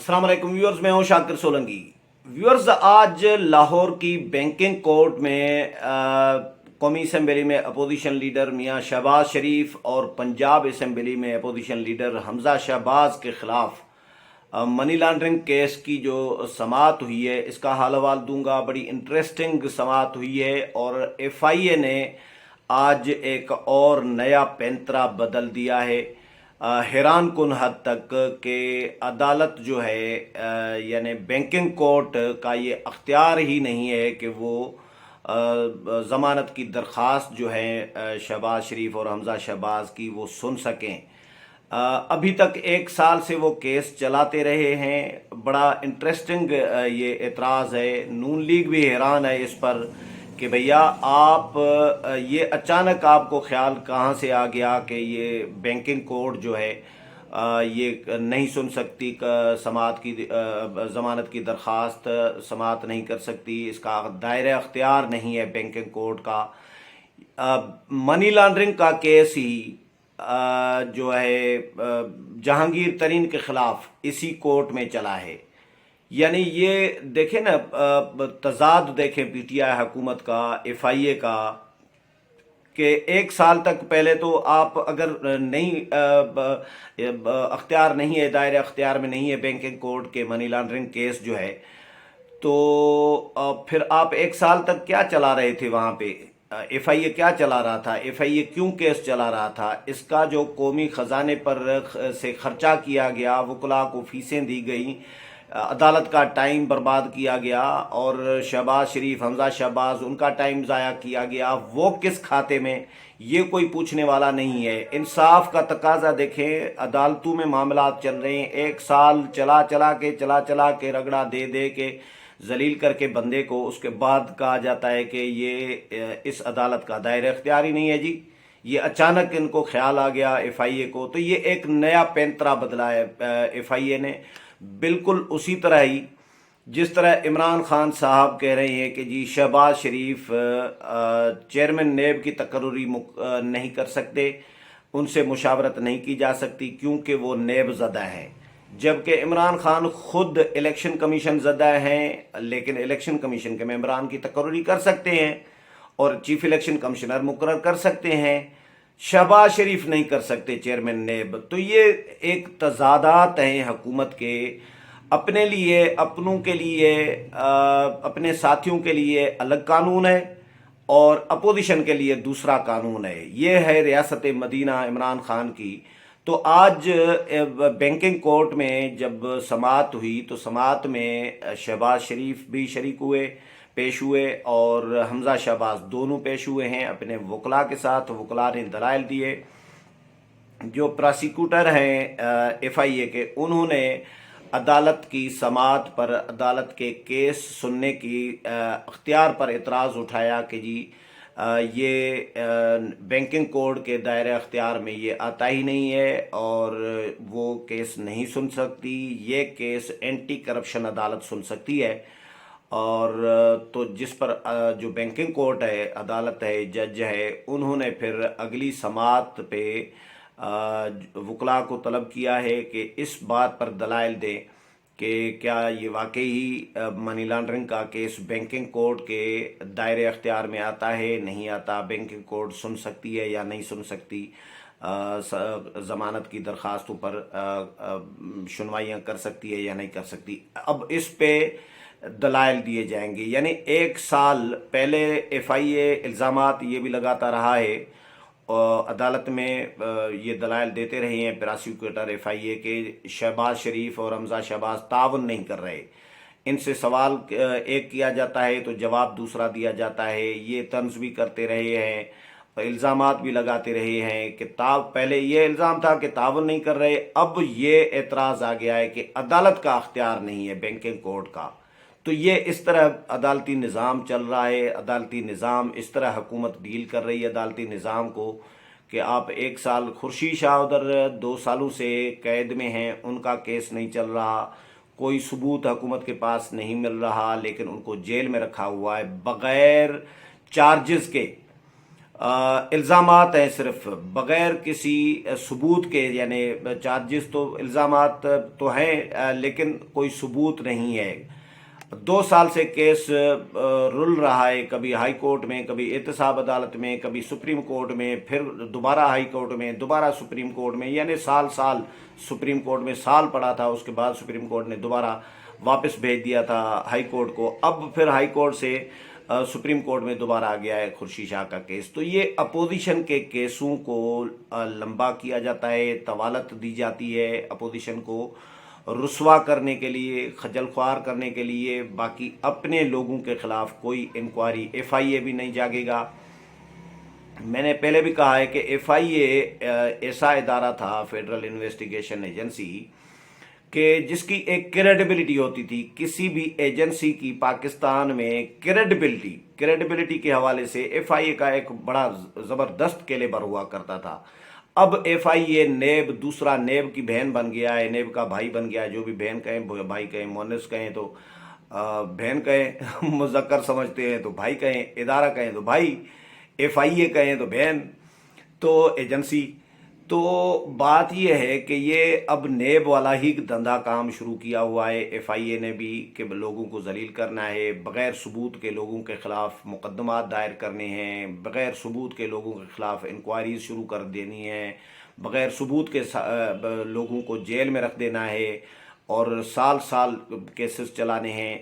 السلام علیکم ویورز، میں ہوں شاکر سولنگی۔ ویورز، آج لاہور کی بینکنگ کورٹ میں قومی اسمبلی میں اپوزیشن لیڈر میاں شہباز شریف اور پنجاب اسمبلی میں اپوزیشن لیڈر حمزہ شہباز کے خلاف منی لانڈرنگ کیس کی جو سماعت ہوئی ہے اس کا حال حوال دوں گا۔ بڑی انٹرسٹنگ سماعت ہوئی ہے اور ایف آئی اے نے آج ایک اور نیا پینترا بدل دیا ہے، حیران کن حد تک کہ عدالت جو ہے یعنی بینکنگ کورٹ کا یہ اختیار ہی نہیں ہے کہ وہ ضمانت کی درخواست جو ہے شہباز شریف اور حمزہ شہباز کی وہ سن سکیں۔ ابھی تک 1 سال سے وہ کیس چلاتے رہے ہیں۔ بڑا انٹرسٹنگ یہ اعتراض ہے، نون لیگ بھی حیران ہے اس پر کہ بھیا آپ یہ اچانک آپ کو خیال کہاں سے آ گیا کہ یہ بینکنگ کورٹ جو ہے یہ نہیں سن سکتی، سماعت کی ضمانت کی درخواست سماعت نہیں کر سکتی، اس کا دائرہ اختیار نہیں ہے بینکنگ کورٹ کا۔ منی لانڈرنگ کا کیس ہی جو ہے جہانگیر ترین کے خلاف اسی کورٹ میں چلا ہے۔ یعنی یہ دیکھیں نا، تضاد دیکھیں پی ٹی آئی حکومت کا، ایف آئی اے کا، کہ 1 سال تک پہلے تو آپ اگر نہیں اختیار نہیں ہے، دائرہ اختیار میں نہیں ہے بینکنگ کورٹ کے منی لانڈرنگ کیس جو ہے، تو پھر آپ 1 سال تک کیا چلا رہے تھے وہاں پہ؟ ایف آئی اے کیا چلا رہا تھا؟ ایف آئی اے کیوں کیس چلا رہا تھا؟ اس کا جو قومی خزانے پر سے خرچہ کیا گیا، وکلاء کو فیسیں دی گئیں، عدالت کا ٹائم برباد کیا گیا اور شہباز شریف، حمزہ شہباز، ان کا ٹائم ضائع کیا گیا، وہ کس کھاتے میں؟ یہ کوئی پوچھنے والا نہیں ہے۔ انصاف کا تقاضا دیکھیں، عدالتوں میں معاملات چل رہے ہیں، 1 سال چلا کے رگڑا دے دے کے ذلیل کر کے بندے کو، اس کے بعد کہا جاتا ہے کہ یہ اس عدالت کا دائرہ اختیار ہی نہیں ہے جی۔ یہ اچانک ان کو خیال آ گیا ایف آئی اے کو، تو یہ ایک نیا پینترا بدلا ہے ایف آئی اے نے، بالکل اسی طرح ہی جس طرح عمران خان صاحب کہہ رہے ہیں کہ جی شہباز شریف چیئرمین نیب کی تقرری نہیں کر سکتے، ان سے مشاورت نہیں کی جا سکتی کیونکہ وہ نیب زدہ ہیں، جبکہ عمران خان خود الیکشن کمیشن زدہ ہیں، لیکن الیکشن کمیشن کے ممبران کی تقرری کر سکتے ہیں اور چیف الیکشن کمشنر مقرر کر سکتے ہیں، شہباز شریف نہیں کر سکتے چیئرمین نیب۔ تو یہ ایک تضادات ہیں حکومت کے، اپنے لیے، اپنوں کے لیے، اپنے ساتھیوں کے لیے الگ قانون ہے اور اپوزیشن کے لیے دوسرا قانون ہے۔ یہ ہے ریاست مدینہ عمران خان کی۔ تو آج بینکنگ کورٹ میں جب سماعت ہوئی تو سماعت میں شہباز شریف بھی شریک پیش ہوئے اور حمزہ شہباز دونوں پیش ہوئے ہیں اپنے وکلاء کے ساتھ۔ وکلاء نے دلائل دیے، جو پراسیکیوٹر ہیں ایف آئی اے کے، انہوں نے عدالت کی سماعت پر، عدالت کے کیس سننے کی اختیار پر اعتراض اٹھایا کہ جی یہ بینکنگ کوڈ کے دائرہ اختیار میں یہ آتا ہی نہیں ہے اور وہ کیس نہیں سن سکتی، یہ کیس اینٹی کرپشن عدالت سن سکتی ہے۔ اور تو جس پر جو بینکنگ کورٹ ہے، عدالت ہے، جج ہے، انہوں نے پھر اگلی سماعت پہ وکلاء کو طلب کیا ہے کہ اس بات پر دلائل دیں کہ کیا یہ واقعی منی لانڈرنگ کا کیس بینکنگ کورٹ کے دائرے اختیار میں آتا ہے، نہیں آتا، بینکنگ کورٹ سن سکتی ہے یا نہیں سن سکتی، ضمانت کی درخواستوں پر سنوائیاں کر سکتی ہے یا نہیں کر سکتی۔ اب اس پہ دلائل دیے جائیں گے۔ یعنی 1 سال پہلے ایف آئی اے الزامات یہ بھی لگاتا رہا ہے اور عدالت میں یہ دلائل دیتے رہے ہیں پراسیکیوٹر ایف آئی اے کے، شہباز شریف اور حمزہ شہباز تعاون نہیں کر رہے، ان سے سوال ایک کیا جاتا ہے تو جواب دوسرا دیا جاتا ہے، یہ طنز بھی کرتے رہے ہیں، الزامات بھی لگاتے رہے ہیں کہ پہلے یہ الزام تھا کہ تعاون نہیں کر رہے، اب یہ اعتراض آ گیا ہے کہ عدالت کا اختیار نہیں ہے بینکنگ کورٹ کا۔ تو یہ اس طرح عدالتی نظام چل رہا ہے، عدالتی نظام اس طرح حکومت ڈیل کر رہی ہے عدالتی نظام کو کہ آپ 1 سال، خورشید شاہ ادھر 2 سالوں سے قید میں ہیں، ان کا کیس نہیں چل رہا، کوئی ثبوت حکومت کے پاس نہیں مل رہا، لیکن ان کو جیل میں رکھا ہوا ہے بغیر چارجز کے۔ الزامات ہیں صرف بغیر کسی ثبوت کے، یعنی چارجز تو الزامات تو ہیں لیکن کوئی ثبوت نہیں ہے. 2 سال سے کیس رل رہا ہے، کبھی ہائی کورٹ میں، کبھی احتساب عدالت میں، کبھی سپریم کورٹ میں، پھر دوبارہ ہائی کورٹ میں، دوبارہ سپریم کورٹ میں، یعنی سال سپریم کورٹ میں سال پڑا تھا. اس کے بعد سپریم کورٹ نے دوبارہ واپس بھیج دیا تھا ہائی کورٹ کو. اب پھر ہائی کورٹ سے سپریم کورٹ میں دوبارہ آ گیا ہے خورشید شاہ کا کیس. تو یہ اپوزیشن کے کیسوں کو لمبا کیا جاتا ہے، طوالت دی جاتی ہے اپوزیشن کو رسوا کرنے کے لیے، خجل خوار کرنے کے لیے. باقی اپنے لوگوں کے خلاف کوئی انکوائری، ایف آئی اے بھی نہیں جاگے گا. میں نے پہلے بھی کہا ہے کہ ایف آئی اے ایسا ادارہ تھا، فیڈرل انویسٹیگیشن ایجنسی، کہ جس کی ایک کریڈیبلٹی ہوتی تھی. کسی بھی ایجنسی کی پاکستان میں کریڈیبلٹی کے حوالے سے ایف آئی اے کا ایک بڑا زبردست کیلیبر ہوا کرتا تھا. اب ایف آئی اے نیب، دوسرا نیب کی بہن بن گیا ہے، نیب کا بھائی بن گیا ہے. جو بھی بہن کہیں، بھائی کہیں، مونس کہیں تو بہن کہیں، مذکر سمجھتے ہیں تو بھائی کہیں، ادارہ کہیں تو بھائی، ایف آئی اے کہیں تو بہن، تو ایجنسی. تو بات یہ ہے کہ یہ اب نیب والا ہی دھندا کام شروع کیا ہوا ہے ایف آئی اے نے بھی، کہ لوگوں کو ذلیل کرنا ہے، بغیر ثبوت کے لوگوں کے خلاف مقدمات دائر کرنے ہیں، بغیر ثبوت کے لوگوں کے خلاف انکوائریز شروع کر دینی ہے، بغیر ثبوت کے لوگوں کو جیل میں رکھ دینا ہے، اور سال کیسز چلانے ہیں.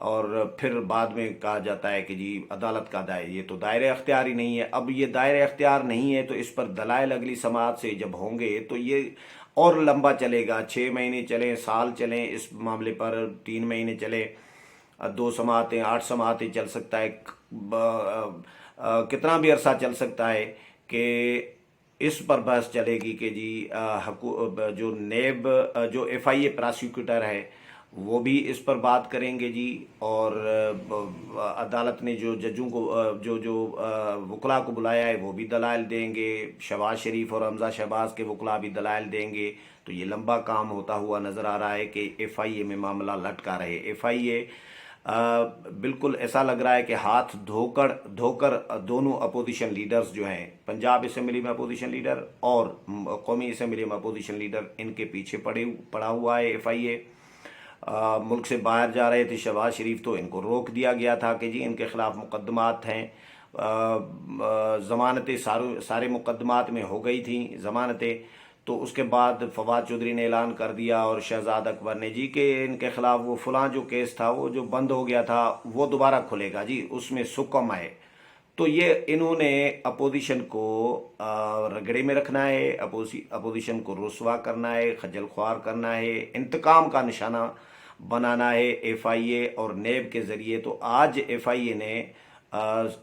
اور پھر بعد میں کہا جاتا ہے کہ جی عدالت کا دائرہ، یہ تو دائرہ اختیار ہی نہیں ہے. اب یہ دائرہ اختیار نہیں ہے تو اس پر دلائل اگلی سماعت سے جب ہوں گے تو یہ اور لمبا چلے گا. 6 مہینے چلیں، سال چلیں اس معاملے پر، 3 مہینے چلے، 2 سماعتیں، 8 سماعتیں چل سکتا ہے، کتنا بھی عرصہ چل سکتا ہے کہ اس پر بحث چلے گی کہ جی جو نیب، جو ایف آئی اے پراسیکیوٹر ہے وہ بھی اس پر بات کریں گے جی. اور عدالت نے جو ججوں کو، جو وکلاء کو بلایا ہے وہ بھی دلائل دیں گے. شہباز شریف اور حمزہ شہباز کے وکلاء بھی دلائل دیں گے. تو یہ لمبا کام ہوتا ہوا نظر آ رہا ہے کہ ایف آئی اے میں معاملہ لٹکا رہے. ایف آئی اے بالکل ایسا لگ رہا ہے کہ ہاتھ دھو کر دونوں اپوزیشن لیڈرز جو ہیں، پنجاب اسمبلی میں اپوزیشن لیڈر اور قومی اسمبلی میں اپوزیشن لیڈر، ان کے پیچھے پڑا ہوا ہے ایف آئی اے. ملک سے باہر جا رہے تھے شہباز شریف تو ان کو روک دیا گیا تھا کہ جی ان کے خلاف مقدمات ہیں. ضمانتیں سارے مقدمات میں ہو گئی تھیں ضمانتیں. تو اس کے بعد فواد چودھری نے اعلان کر دیا اور شہزاد اکبر نے جی کہ ان کے خلاف وہ فلاں جو کیس تھا وہ جو بند ہو گیا تھا وہ دوبارہ کھلے گا جی، اس میں سکم ہے. تو یہ انہوں نے اپوزیشن کو رگڑے میں رکھنا ہے، اپوزیشن کو رسوا کرنا ہے، خجل خوار کرنا ہے، انتقام کا نشانہ بنانا ہے ایف آئی اے اور نیب کے ذریعے. تو آج ایف آئی اے نے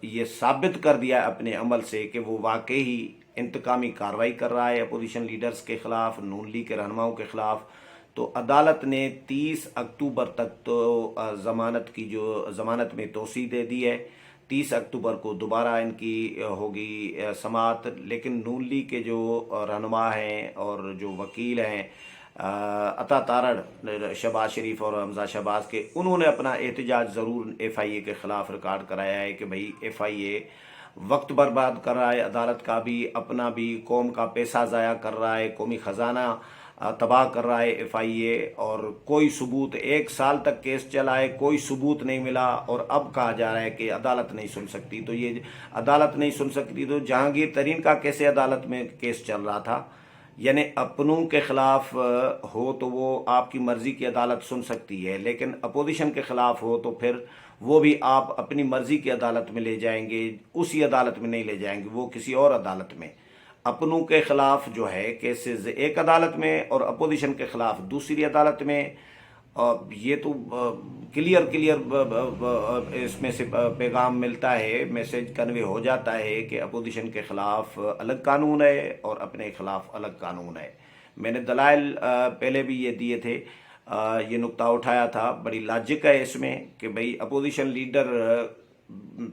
یہ ثابت کر دیا اپنے عمل سے کہ وہ واقعی انتقامی کارروائی کر رہا ہے اپوزیشن لیڈرز کے خلاف، نون لیگ کے رہنماؤں کے خلاف. تو عدالت نے 30 اکتوبر تک تو ضمانت میں توسیع دے دی ہے. 30 اکتوبر کو دوبارہ ان کی ہوگی سماعت. لیکن نون لیگ کے جو رہنما ہیں اور جو وکیل ہیں عطا تارڑ، شہباز شریف اور حمزہ شہباز کے، انہوں نے اپنا احتجاج ضرور ایف آئی اے کے خلاف ریکارڈ کرایا ہے کہ بھئی ایف آئی اے وقت برباد کر رہا ہے، عدالت کا بھی، اپنا بھی، قوم کا پیسہ ضائع کر رہا ہے، قومی خزانہ تباہ کر رہا ہے ایف آئی اے. اور کوئی ثبوت، 1 سال تک کیس چلا ہے، کوئی ثبوت نہیں ملا، اور اب کہا جا رہا ہے کہ عدالت نہیں سن سکتی. تو یہ عدالت نہیں سن سکتی تو جہانگیر ترین کا کیسے عدالت میں کیس چل رہا تھا؟ یعنی اپنوں کے خلاف ہو تو وہ آپ کی مرضی کی عدالت سن سکتی ہے، لیکن اپوزیشن کے خلاف ہو تو پھر وہ بھی آپ اپنی مرضی کی عدالت میں لے جائیں گے. اسی عدالت میں نہیں لے جائیں گے، وہ کسی اور عدالت میں. اپنوں کے خلاف جو ہے کیسز ایک عدالت میں اور اپوزیشن کے خلاف دوسری عدالت میں. یہ تو کلیئر اس میں سے پیغام ملتا ہے، میسج کنوے ہو جاتا ہے کہ اپوزیشن کے خلاف الگ قانون ہے اور اپنے خلاف الگ قانون ہے. میں نے دلائل پہلے بھی یہ دیے تھے، یہ نقطہ اٹھایا تھا. بڑی لاجک ہے اس میں کہ بھئی اپوزیشن لیڈر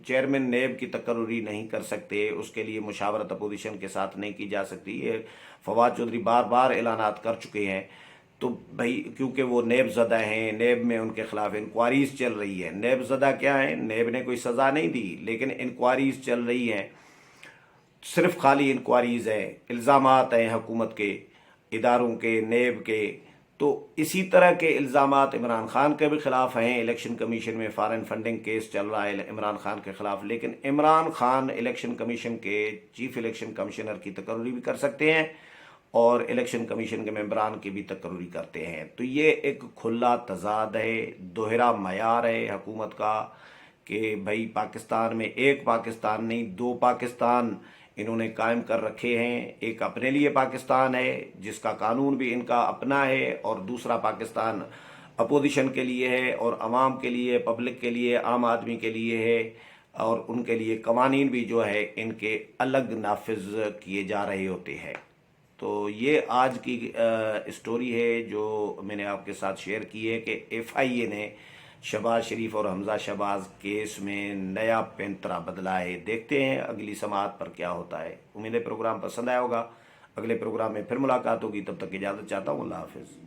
چیئرمین نیب کی تقرری نہیں کر سکتے، اس کے لیے مشاورت اپوزیشن کے ساتھ نہیں کی جا سکتی. یہ فواد چودھری بار اعلانات کر چکے ہیں. تو بھائی کیونکہ وہ نیب زدہ ہیں، نیب میں ان کے خلاف انکوائریز چل رہی ہے. نیب زدہ کیا ہیں؟ نیب نے کوئی سزا نہیں دی لیکن انکوائریز چل رہی ہیں. صرف خالی انکوائریز ہیں، الزامات ہیں حکومت کے، اداروں کے، نیب کے. تو اسی طرح کے الزامات عمران خان کے بھی خلاف ہیں. الیکشن کمیشن میں فارن فنڈنگ کیس چل رہا ہے عمران خان کے خلاف، لیکن عمران خان الیکشن کمیشن کے چیف الیکشن کمشنر کی تقرری بھی کر سکتے ہیں اور الیکشن کمیشن کے ممبران کی بھی تقرری کرتے ہیں. تو یہ ایک کھلا تضاد ہے، دوہرا معیار ہے حکومت کا کہ بھائی پاکستان میں ایک پاکستان نہیں، دو پاکستان انہوں نے قائم کر رکھے ہیں. ایک اپنے لیے پاکستان ہے جس کا قانون بھی ان کا اپنا ہے، اور دوسرا پاکستان اپوزیشن کے لیے ہے اور عوام کے لیے، پبلک کے لیے، عام آدمی کے لیے ہے، اور ان کے لیے قوانین بھی جو ہے ان کے الگ نافذ کیے جا رہے ہوتے ہیں. تو یہ آج کی اسٹوری ہے جو میں نے آپ کے ساتھ شیئر کی ہے کہ ایف آئی اے نے شہباز شریف اور حمزہ شہباز کیس میں نیا پینترا بدلا ہے. دیکھتے ہیں اگلی سماعت پر کیا ہوتا ہے. امید ہے پروگرام پسند آیا ہوگا. اگلے پروگرام میں پھر ملاقات ہوگی، تب تک اجازت چاہتا ہوں. اللہ حافظ.